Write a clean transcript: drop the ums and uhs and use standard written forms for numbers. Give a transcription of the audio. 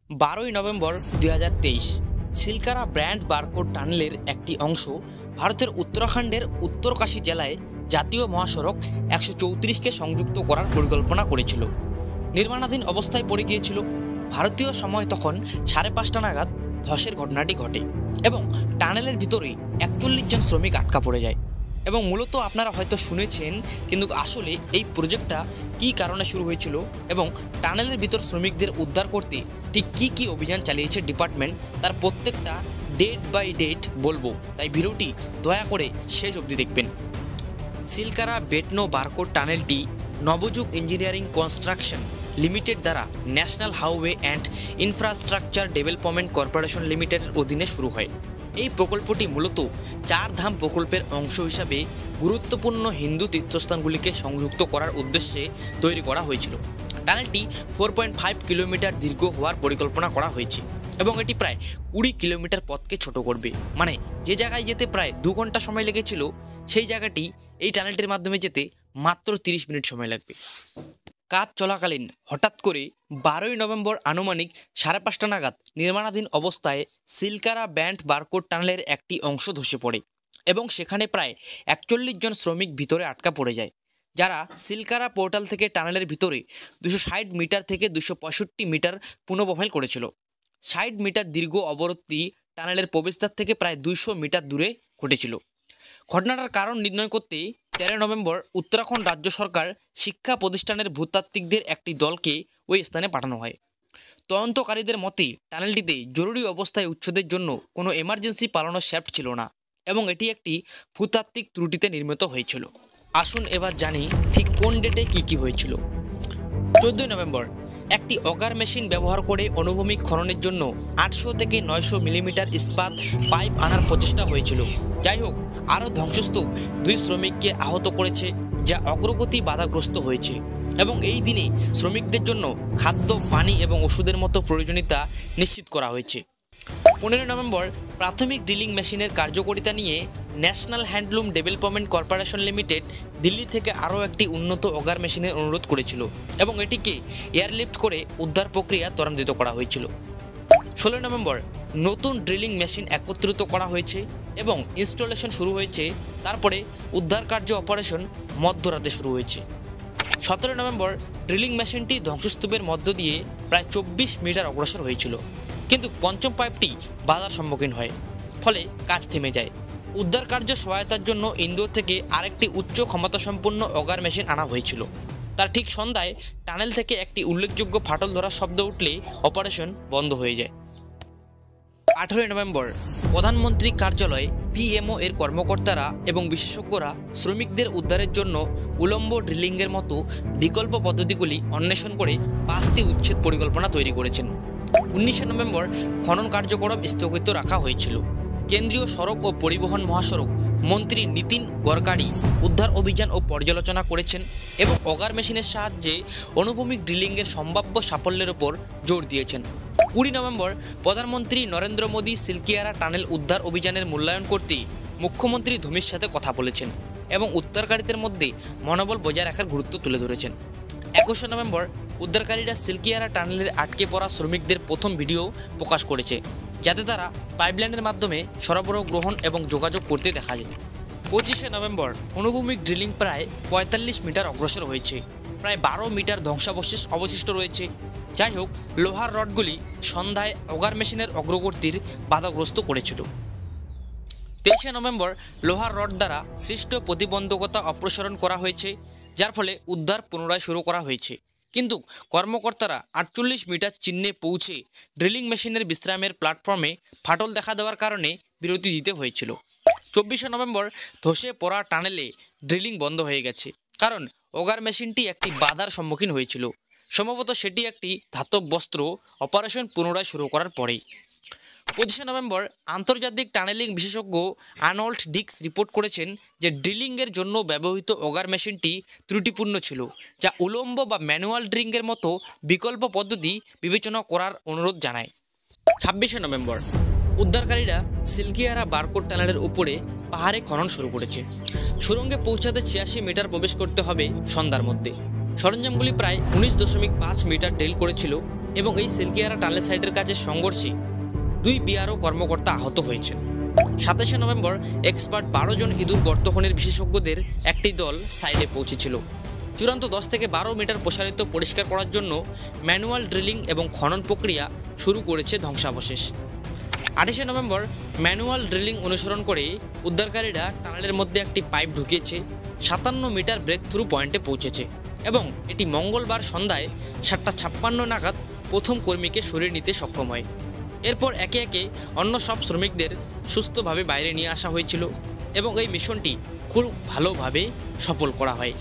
12ই November 2023 সিলকারা brand barcode টানেলের একটি অংশ ভারতের উত্তরাখণ্ডের উত্তরকাশী জেলায় জাতীয় মহাসড়ক 134কে সংযুক্ত করার পরিকল্পনা করেছিল। নির্মাণাধীন অবস্থায় পড়ে গিয়েছিল। ভারতীয় সময় তখন 5:30 নাগাদ ধসের ঘটনাটি ঘটে এবং টানেলের ভিতরেই 41 জন শ্রমিক আটকা পড়ে যায়। এবং মূলত আপনারা হয়তো শুনেছেন, কিন্তু আসলে এই প্রজেক্টটা কী কারণে শুরু হয়েছিল এবং টানেলের ভিতর শ্রমিকদের উদ্ধার করতে ঠিক কী অভিযান চালিয়েছে ডিপার্টমেন্ট, তার প্রত্যেকটা ডেট বাই ডেট বলবো, তাই ভিডিওটি দয়া করে শেষ অবধি দেখবেন। সিলকারা বেটনো বারকোড টানেলটি নবযুগ ইঞ্জিনিয়ারিং কনস্ট্রাকশন লিমিটেড দ্বারা national highway and infrastructure development corporation লিমিটেডের অধীনে শুরু হয়। এই প্রকল্পটি মূলত 4 ধাম প্রকল্পের অংশ হিসাবে গুরুত্বপূর্ণ হিন্দু তীর্থস্থানগুলিকে সংযুক্ত করার উদ্দেশ্যে তৈরি করা হয়েছিল। টানেলটি 4.5 কিলোমিটার দীর্ঘ হওয়ার পরিকল্পনা করা হয়েছে এবং এটি প্রায় 20 কিলোমিটার পথকে ছোট করবে। মানে যে জায়গায় যেতে প্রায় 2 ঘন্টা সময় লেগেছিল, সেই জায়গাটি এই টানেলটির মাধ্যমে যেতে মাত্র 30 মিনিট সময় লাগবে। কাজ চলাকালীন হঠাৎ করে 12ই নভেম্বর আনুমানিক 5:30 নাগাদ নির্মাণাধীন অবস্থায় সিলকারা ব্র্যান্ড বারকোড টানেলের একটি অংশ ধসে পড়ে এবং সেখানে প্রায় 41 জন শ্রমিক ভিতরে আটকা পড়ে যায়, যারা সিলকারা পোর্টাল থেকে টানেলের ভিতরে 260 মিটার থেকে 265 মিটার পুনঃবহাল করেছিল। 60 মিটার দীর্ঘ অবরোধটি টানেলের প্রবেশদ্বার থেকে প্রায় 200 মিটার দূরে ঘটেছিল। ঘটনাটার কারণ নির্ণয় করতে 13 নভেম্বর উত্তরাখণ্ড রাজ্য সরকার শিক্ষা প্রতিষ্ঠানের ভূতাত্ত্বিকদের একটি দলকে ওই স্থানে পাঠানো হয়। তদন্তকারীদের মতে টানেলটিতে জরুরি অবস্থায় উচ্ছেদের জন্য কোনো এমার্জেন্সি পালানোর শ্যাফট ছিল না এবং এটি একটি ভূতাত্ত্বিক ত্রুটিতে নির্মিত হয়েছিল। আসুন এবার জানি ঠিক কোন ডেটে কী হয়েছিল। 14 নভেম্বর একটি অগার মেশিন ব্যবহার করে অনুভূমিক খননের জন্য 800 থেকে 900 মিলিমিটার ইস্পাত পাইপ আনার প্রচেষ্টা হয়েছিল। যাই হোক, আরও ধ্বংসস্তূপ 2 শ্রমিককে আহত করেছে, যা অগ্রগতি বাধাগ্রস্ত হয়েছে এবং এই দিনে শ্রমিকদের জন্য খাদ্য, পানি এবং ওষুধের মতো প্রয়োজনীয়তা নিশ্চিত করা হয়েছে। 15 নভেম্বর প্রাথমিক ড্রিলিং মেশিনের কার্যকারিতা নিয়ে national handloom development corporation limited Delhi থেকে আরও একটি উন্নত অগার মেশিনের অনুরোধ করেছিল এবং এটিকে এয়ারলিফট করে উদ্ধার প্রক্রিয়া ত্বরান্বিত করা হয়েছিল। 16 নভেম্বর নতুন ড্রিলিং মেশিন একত্রিত করা হয়েছে এবং ইনস্টলেশন শুরু হয়েছে। তারপরে উদ্ধার কার্য অপারেশন মধ্যরাতে শুরু হয়েছে। 17 নভেম্বর ড্রিলিং মেশিনটি ধ্বংসস্তূপের মধ্য দিয়ে প্রায় 24 মিটার অগ্রসর হয়েছিল, কিন্তু পঞ্চম পাইপটি বাধার সম্মুখীন হয়, ফলে কাজ থেমে যায়। উদ্ধার কার্য সহায়তার জন্য ইন্দোর থেকে আরেকটি উচ্চ ক্ষমতাসম্পন্ন অগার মেশিন আনা হয়েছিল। তার ঠিক সন্ধ্যায় টানেল থেকে একটি উল্লেখযোগ্য ফাটল ধরার শব্দ উঠলে অপারেশন বন্ধ হয়ে যায়। 18 নভেম্বর প্রধানমন্ত্রী কার্যালয়ে পিএমও এর কর্মকর্তারা এবং বিশেষজ্ঞরা শ্রমিকদের উদ্ধারের জন্য উলম্ব ড্রিলিংয়ের মতো বিকল্প পদ্ধতিগুলি অন্বেষণ করে 5টি উচ্ছেদ পরিকল্পনা তৈরি করেছেন। 19 নভেম্বর খনন কার্যক্রম স্থগিত রাখা হয়েছিল। কেন্দ্রীয় সড়ক ও পরিবহন মহাসড়ক মন্ত্রী নীতিন গডকারি উদ্ধার অভিযান ও পর্যালোচনা করেছেন এবং অগার মেশিনের সাহায্যে অনুভূমিক ড্রিলিংয়ের সম্ভাব্য সাফল্যের ওপর জোর দিয়েছেন। 20 নভেম্বর প্রধানমন্ত্রী নরেন্দ্র মোদী সিলকিয়ারা টানেল উদ্ধার অভিযানের মূল্যায়ন করতে মুখ্যমন্ত্রী ধোমির সাথে কথা বলেছেন এবং উদ্ধারকারীদের মধ্যে মনোবল বজায় রাখার গুরুত্ব তুলে ধরেছেন। 21 নভেম্বর উদ্ধারকারীরা সিলকিয়ারা টানেলের আটকে পড়া শ্রমিকদের প্রথম ভিডিও প্রকাশ করেছে, যাতে তারা পাইপলাইনের মাধ্যমে সরবরাহ গ্রহণ এবং যোগাযোগ করতে দেখা যায়। 25 নভেম্বর অনুভূমিক ড্রিলিং প্রায় 45 মিটার অগ্রসর হয়েছে। প্রায় 12 মিটার ধ্বংসাবশেষ অবশিষ্ট রয়েছে। যাই হোক, লোহার রডগুলি সন্ধ্যায় অগার মেশিনের অগ্রগতির বাধাগ্রস্ত করেছিল। 23 নভেম্বর লোহার রড দ্বারা সৃষ্ট প্রতিবন্ধকতা অপসারণ করা হয়েছে, যার ফলে উদ্ধার পুনরায় শুরু করা হয়েছে, কিন্তু কর্মকর্তারা 48 মিটার চিহ্নে পৌঁছে ড্রিলিং মেশিনের বিশ্রামের প্ল্যাটফর্মে ফাটল দেখা দেওয়ার কারণে বিরতি দিতে হয়েছিল। 24 নভেম্বর ধসে পড়া টানেলে ড্রিলিং বন্ধ হয়ে গেছে, কারণ অগার মেশিনটি একটি বাধার সম্মুখীন হয়েছিল। সম্ভবত সেটি একটি ধাতব বস্ত্র। অপারেশন পুনরায় শুরু করার পরেই 25 নভেম্বর আন্তর্জাতিক টানেলিং বিশেষজ্ঞ আর্নল্ড ডিক্স রিপোর্ট করেছেন যে ড্রিলিংয়ের জন্য ব্যবহৃত অগার মেশিনটি ত্রুটিপূর্ণ ছিল, যা উলম্ব বা ম্যানুয়াল ড্রিলিংয়ের মতো বিকল্প পদ্ধতি বিবেচনা করার অনুরোধ জানায়। 26 নভেম্বর উদ্ধারকারীরা সিলকিয়ারা বারকোড টানেলের উপরে পাহাড়ে খনন শুরু করেছে। সুড়ঙ্গে পৌঁছাতে 86 মিটার প্রবেশ করতে হবে সন্ধ্যার মধ্যে। সরঞ্জামগুলি প্রায় 19.5 মিটার ড্রিল করেছিল এবং এই সিলকিয়ারা টানেল সাইটের কাছে সংঘর্ষে 2 বিআরও কর্মকর্তা আহত হয়েছেন। 27 নভেম্বর এক্সপার্ট 12 জন ইঁদুর গর্ত খননের বিশেষজ্ঞদের একটি দল সাইডে পৌঁছেছিল। চূড়ান্ত 10 থেকে 12 মিটার প্রসারিত পরিষ্কার করার জন্য ম্যানুয়াল ড্রিলিং এবং খনন প্রক্রিয়া শুরু করেছে ধ্বংসাবশেষ। 28 নভেম্বর ম্যানুয়াল ড্রিলিং অনুসরণ করে উদ্ধারকারীরা টানেলের মধ্যে একটি পাইপ ঢুকিয়েছে 57 মিটার ব্রেক থ্রু পয়েন্টে পৌঁছেছে এবং এটি মঙ্গলবার সন্ধ্যায় 7:56 নাগাদ প্রথম কর্মীকে সরিয়ে নিতে সক্ষম হয়। এরপর একে একে অন্য সব শ্রমিকদের সুস্থভাবে বাইরে নিয়ে আসা হয়েছিল এবং এই মিশনটি খুব ভালোভাবে সফল করা হয়।